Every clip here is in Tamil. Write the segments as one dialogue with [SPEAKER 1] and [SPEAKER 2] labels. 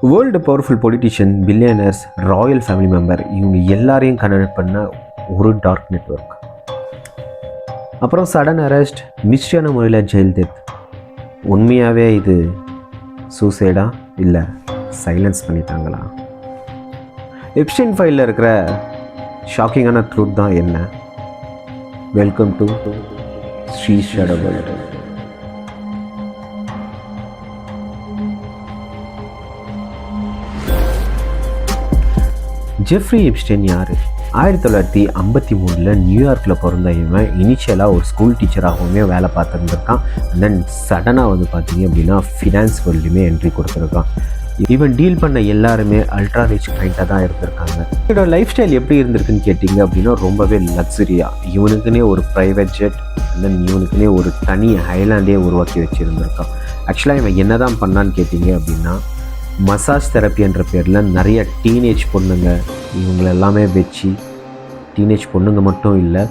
[SPEAKER 1] World powerful politician, billionaires, Royal family member இவங்க எல்லாரையும் கனெக்ட் பண்ண ஒரு டார்க் நெட்வொர்க். அப்புறம் சடன் அரெஸ்ட், மிஸ்டியான முறையில் ஜெயில் டெத். உண்மையாகவே இது சூசைடா இல்லை சைலன்ஸ் பண்ணிட்டாங்களா? எப்ஸ்டைன் ஃபைலில் இருக்கிற ஷாக்கிங்கான ட்ரூத் தான் என்ன? Welcome to Shri shadow world. Jeffrey Epstein யார்? 1953 நியூயார்க்கில் பிறந்த இவன் இனிஷியலாக ஒரு ஸ்கூல் டீச்சராகவுமே வேலை பார்த்துருந்துருக்கான். தென் சடனாக பார்த்தீங்க அப்படின்னா ஃபினான்ஸ் வேர்ல்டுமே என்ட்ரி கொடுத்துருக்கான். இவன் டீல் பண்ண எல்லாருமே அல்ட்ரா ரிச் கிளைண்ட்டாக தான் இருந்திருக்காங்க. இவனோட லைஃப் ஸ்டைல் எப்படி இருந்திருக்குன்னு கேட்டிங்க அப்படின்னா ரொம்பவே லக்ஸரியாக. இவனுக்குன்னே ஒரு ப்ரைவேட் ஜெட், தென் இவனுக்குன்னே ஒரு தனி ஐலாண்டே உருவாக்கி வச்சுருந்துருக்கான். ஆக்சுவலாக இவன் என்ன தான் பண்ணான்னு கேட்டிங்க அப்படின்னா மசாஜ் தெரப்பி என்ற பேரில் நிறைய டீனேஜ் பொண்ணுங்க இவங்களெல்லாமே வச்சு, டீனேஜ் பொண்ணுங்க மட்டும் இல்லை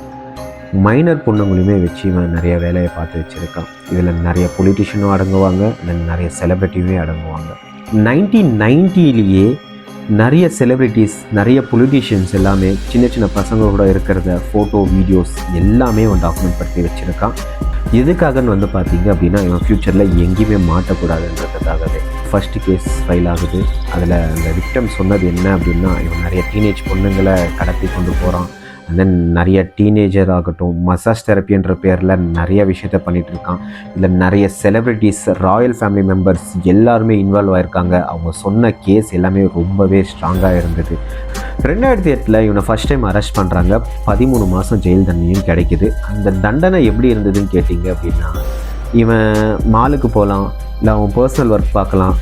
[SPEAKER 1] மைனர் பொண்ணுங்களுமே வச்சு இவன் நிறைய வேலையை பார்த்து வச்சுருக்கான். இதில் நிறைய பொலிட்டிஷியனும் அடங்குவாங்க, தென் நிறைய செலிப்ரிட்டியுமே அடங்குவாங்க. 1990 நிறைய செலிப்ரிட்டிஸ், நிறைய பொலிட்டிஷியன்ஸ் எல்லாமே சின்ன சின்ன பசங்க கூட இருக்கிறத ஃபோட்டோ, வீடியோஸ் எல்லாமே அவன் டாக்குமெண்ட் படுத்தி வச்சுருக்கான். எதுக்காகன்னு பார்த்தீங்க அப்படின்னா இவன் ஃப்யூச்சரில் எங்கேயுமே மாட்டக்கூடாதுன்றதுக்காகவே. ஃபஸ்ட்டு கேஸ் ஃபைல் ஆகுது. அதில் அந்த விக்டம் சொன்னது என்ன அப்படின்னா இவன் நிறைய டீனேஜ் பொண்ணுங்களை கடத்தி கொண்டு போகிறான். அண்ட் தென் நிறைய டீனேஜர் ஆகட்டும் மசாஜ் தெரப்பின்ற பேரில் நிறைய விஷயத்த பண்ணிகிட்டு இருக்கான். இதில் நிறைய செலிப்ரிட்டிஸ், ராயல் ஃபேமிலி மெம்பர்ஸ் எல்லாருமே இன்வால்வ் ஆகிருக்காங்க. அவங்க சொன்ன கேஸ் எல்லாமே ரொம்பவே ஸ்ட்ராங்காக இருந்தது. 2008 இவனை ஃபஸ்ட் டைம் அரெஸ்ட் பண்ணுறாங்க. 13 மாதம் ஜெயில் தண்டனையும் கிடைக்கிது. அந்த தண்டனை எப்படி இருந்ததுன்னு கேட்டிங்க அப்படின்னா இவன் மாலுக்கு போகலாம், இல்லை அவன் பர்சனல் ஒர்க் பார்க்கலாம்.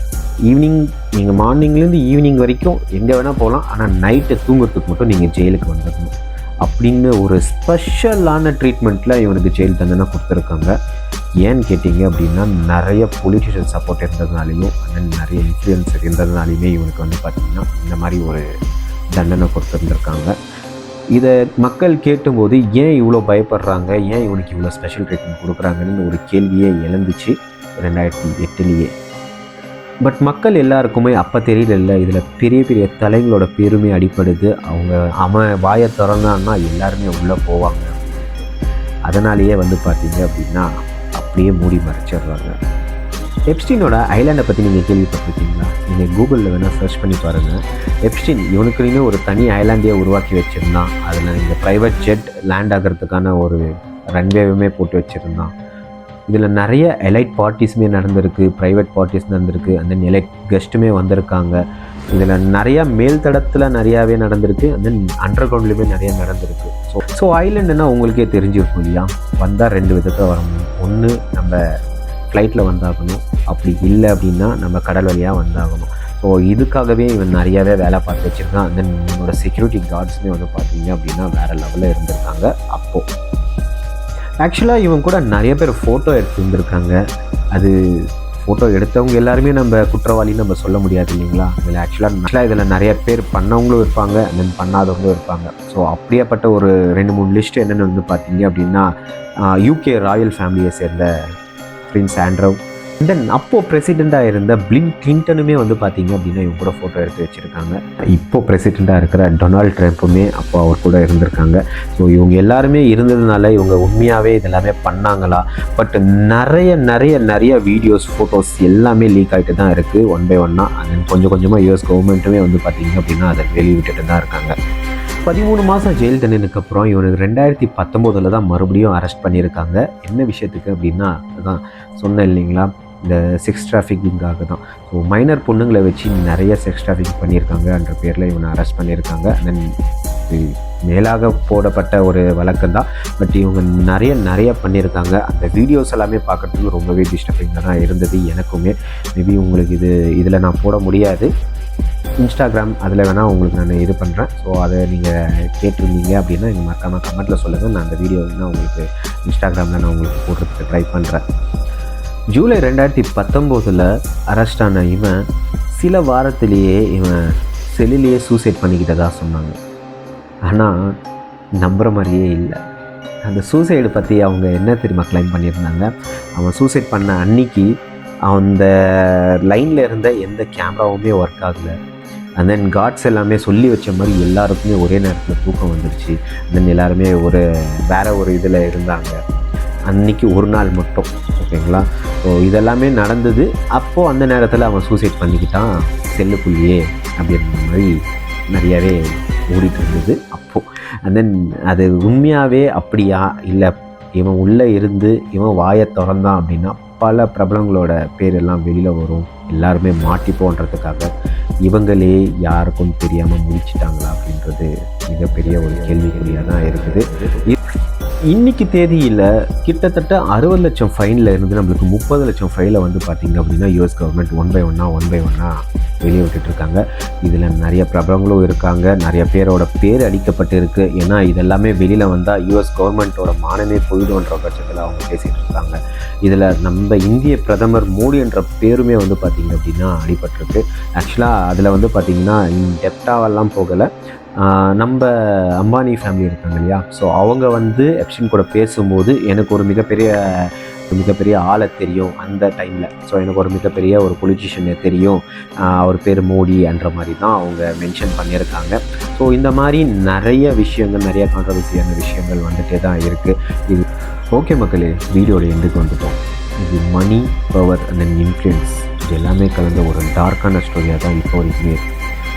[SPEAKER 1] ஈவினிங் நீங்கள் மார்னிங்லேருந்து ஈவினிங் வரைக்கும் எங்கே வேணால் போகலாம், ஆனால் நைட்டு தூங்குறதுக்கு மட்டும் நீங்கள் ஜெயிலுக்கு வந்துடணும் அப்படின்னு ஒரு ஸ்பெஷலான ட்ரீட்மெண்ட்டில் இவனுக்கு ஜெயில் தண்டனை கொடுத்துருக்காங்க. ஏன்னு கேட்டிங்க அப்படின்னா நிறைய பொலிட்டிஷியன் சப்போர்ட் இருந்ததுனாலையும் அண்ட் நிறைய இன்ஃப்ளூயன்சர் இருந்ததுனாலையுமே இவனுக்கு பார்த்திங்கன்னா இந்த மாதிரி ஒரு தண்டனை கொடுத்துருந்துருக்காங்க. இதை மக்கள் கேட்டும்போது ஏன் இவ்வளோ பயப்படுறாங்க, ஏன் இவனுக்கு இவ்வளோ ஸ்பெஷல் ட்ரீட்மெண்ட் கொடுக்குறாங்கன்னு ஒரு கேள்வியே எழுந்துச்சு 2008. பட் மக்கள் எல்லாருக்குமே அப்போ தெரியல, இதில் பெரிய பெரிய தலைங்களோட பேருமே அடிப்படுது. அவன் வாயை திறந்தான்னா எல்லாருமே உள்ளே போவாங்க. அதனாலேயே பார்த்தீங்க அப்படின்னா அப்படியே மூடி மறைச்சிடுறாங்க. எப்ஸ்டைனோட ஐலாண்டை பற்றி நீங்கள் கேள்விப்பட்டிருக்கீங்களா? நீங்கள் கூகுளில் வேணால் சர்ச் பண்ணி பாருங்கள். எப்ஸ்டைன் இவனுக்குன்னு ஒரு தனி ஐலாண்டையே உருவாக்கி வச்சுருந்தான். அதில் இந்த ப்ரைவேட் ஜெட் லேண்ட் ஆகிறதுக்கான ஒரு ரன்வேவுமே போட்டு வச்சுருந்தான். இதில் நிறைய எலைட் பார்ட்டிஸுமே நடந்திருக்கு, ப்ரைவேட் பார்ட்டிஸ் நடந்திருக்கு, அந்த எலைட் கெஸ்ட்டுமே வந்திருக்காங்க. இதில் நிறையா மேல் தடத்தில் நிறையாவே நடந்திருக்கு, அந்த அண்டர் கிரவுண்ட்லேயுமே நிறையா நடந்திருக்கு. ஸோ ஐலாண்டுன்னா உங்களுக்கே தெரிஞ்சிருக்கும் இல்லையா? வந்தால் 2 விதத்தில் வர முடியும். ஒன்று நம்ம ஃப்ளைட்டில் வந்தாகணும், அப்படி இல்லை அப்படின்னா நம்ம கடல் வழியாக வந்தாகணும். ஸோ இதுக்காகவே இவன் நிறையாவே வேலை பார்த்து வச்சுருக்கான். தென் இவனோட செக்யூரிட்டி கார்ட்ஸுமே பார்த்தீங்க அப்படின்னா வேறு லெவலில் இருந்திருக்காங்க. அப்போது ஆக்சுவலாக இவன் கூட நிறைய பேர் ஃபோட்டோ எடுத்துருந்துருக்காங்க. அது ஃபோட்டோ எடுத்தவங்க எல்லாருமே நம்ம குற்றவாளின்னு நம்ம சொல்ல முடியாது இல்லைங்களா? இதில் ஆக்சுவலாக இதில் நிறைய பேர் பண்ணவங்களும் இருப்பாங்க, தென் பண்ணாதவங்களும் இருப்பாங்க. ஸோ அப்படியேப்பட்ட ஒரு 2-3 லிஸ்ட் என்னென்னு பார்த்தீங்க அப்படின்னா UK ராயல் ஃபேமிலியை சேர்ந்த பிரின்ஸ் ஆண்ட்ரூ, தென் அப்போது பிரசிடெண்ட்டாக இருந்த பில் கிளின்டனுமே பார்த்தீங்க அப்படின்னா இவங்க கூட ஃபோட்டோ எடுத்து வச்சுருக்காங்க. இப்போது பிரசிடெண்ட்டாக இருக்கிற டொனால்ட் ட்ரம்ப்புமே அப்போ அவர் கூட இருந்திருக்காங்க. ஸோ இவங்க எல்லாருமே இருந்ததுனால இவங்க உண்மையாகவே இதெல்லாமே பண்ணாங்களா? பட் நிறைய வீடியோஸ், ஃபோட்டோஸ் எல்லாமே லீக் ஆகிட்டு தான் இருக்குது ஒன் பை ஒன்னாக. அண்ட் கொஞ்சம் கொஞ்சமாக US கவர்மெண்ட்டுமே பார்த்தீங்க அப்படின்னா அதை வெளியிட்டு தான் இருக்காங்க. 13 மாதம் ஜெயில் தண்டனைக்கு அப்புறம் இவனுக்கு 2019 தான் மறுபடியும் அரெஸ்ட் பண்ணியிருக்காங்க. என்ன விஷயத்துக்கு அப்படின்னா அதான் சொன்னேன் இல்லைங்களா, இந்த செக்ஸ் டிராஃபிக்கிங்காக தான். ஸோ மைனர் பொண்ணுங்களை வச்சு நிறைய செக்ஸ் டிராஃபிக் பண்ணியிருக்காங்கன்ற பேரில் இவனை அரெஸ்ட் பண்ணியிருக்காங்க. தென் மேலாக போடப்பட்ட ஒரு வழக்கம் தான். பட் இவங்க நிறைய பண்ணியிருக்காங்க. அந்த வீடியோஸ் எல்லாமே பார்க்குறதுக்கு ரொம்பவே டிஸ்டர்பிங்காக தான் இருந்தது எனக்குமே. மேபி உங்களுக்கு இதில் நான் போட முடியாது. இன்ஸ்டாகிராம் அதில் வேணால் உங்களுக்கு நான் இது பண்ணுறேன். ஸோ அதை நீங்கள் கேட்டிருந்தீங்க அப்படின்னா நீங்கள் மறக்காமல் கமெண்ட்டில் சொல்லுங்கள். நான் அந்த வீடியோ வேணால் உங்களுக்கு இன்ஸ்டாகிராமில் நான் உங்களுக்கு போடுறதுக்கு ட்ரை பண்ணுறேன். ஜூலை 2019 அரெஸ்ட் ஆன இவன் சில வாரத்திலேயே இவன் செல்லிலேயே சூசைட் பண்ணிக்கிட்டதாக சொன்னாங்க. ஆனால் நம்புகிற மாதிரியே இல்லை. அந்த சூசைடு பற்றி அவங்க என்ன தெரியுமா கிளைம் பண்ணியிருந்தாங்க? அவன் சூசைட் பண்ண அன்னைக்கு அந்த லைனில் இருந்த எந்த கேமராவுமே ஒர்க் ஆகலை. அண்ட் தென் காட்ஸ் எல்லாமே சொல்லி வச்ச மாதிரி எல்லாருக்குமே ஒரே நேரத்தில் தூக்கம் வந்துடுச்சு. தென் எல்லாருமே வேறு ஒரு இதில் இருந்தாங்க அன்றைக்கி ஒரு நாள் மட்டும். ஓகேங்களா? ஸோ இதெல்லாமே நடந்தது. அப்போது அந்த நேரத்தில் அவன் சூசைட் பண்ணிக்கிட்டான் செல்லுக்குள்ளேயே அப்படின்ற மாதிரி நிறையாவே ஓடிட்டு இருந்தது அப்போது. அண்ட் தென் அது உண்மையாகவே அப்படியா, இல்லை இவன் உள்ளே இருந்து இவன் வாயை திறந்தான் அப்படின்னா பல பிரபலங்களோட பேரெல்லாம் வெளியில் வரும், எல்லாருமே மாட்டிப்போன்றதுக்காக இவங்களே யாருக்கும் தெரியாமல் முடிச்சிட்டாங்களா அப்படின்றது மிகப்பெரிய ஒரு கேள்விக்குறியாக தான் இருக்குது. இன்றைக்கி தேதியில் கிட்டத்தட்ட 60 லட்சம் ஃபைனில் இருந்து நம்மளுக்கு 30 லட்சம் ஃபைலை வந்து பார்த்திங்க அப்படின்னா யூஎஸ் கவர்மெண்ட் ஒன் பை ஒன்னாக வெளியே விட்டுட்ருக்காங்க. இதில் நிறைய பிரபலங்களும் இருக்காங்க, நிறைய பேரோட பேர் அடிக்கப்பட்டு இருக்குது. ஏன்னா இதெல்லாமே வெளியில் வந்தால் யூஎஸ் கவர்மெண்ட்டோட மானமே போயிடும்ன்ற பட்சத்தில் அவங்க பேசிகிட்டு இருக்காங்க. இதில் நம்ம இந்திய பிரதமர் மோடி என்ற பேருமே வந்து பார்த்திங்க அப்படின்னா அடிபட்டிருக்கு. ஆக்சுவலாக அதில் வந்து பார்த்திங்கன்னா டெப்டாவெல்லாம் போகலை, நம்ம அம்பானி ஃபேமிலி இருக்காங்க இல்லையா, ஸோ அவங்க வந்து எப்ஸ்டைன் கூட பேசும்போது எனக்கு ஒரு மிகப்பெரிய ஆளை தெரியும் அந்த டைமில். ஸோ எனக்கு ஒரு மிகப்பெரிய ஒரு பொலிட்டிஷியனை தெரியும், அவர் பேர் மோடி என்ற மாதிரி தான் அவங்க மென்ஷன் பண்ணியிருக்காங்க. ஸோ இந்த மாதிரி நிறைய விஷயங்கள், நிறைய கான்ட்ரவர்சியான விஷயங்கள் வந்துகிட்டே தான் இருக்குது. இது ஓகே மக்களே, வீடியோட எண்டுக்கு வந்துட்டோம். இது மணி, பவர் அண்ட் தென் இன்ஃப்ளூயன்ஸ் இது எல்லாமே கலந்த ஒரு டார்க்கான ஸ்டோரியாக தான் இப்போ வரைக்குமே.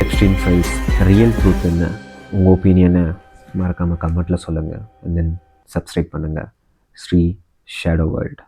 [SPEAKER 1] எப்ஸ்டைன் ஃபைல்ஸ் ரியல் ட்ரூத் என்ன, உங்கள் ஒப்பீனியனை மறக்காமல் கமெண்ட்டில் சொல்லுங்கள். அண்ட் தென் சப்ஸ்கிரைப் பண்ணுங்கள். Shri shadow world.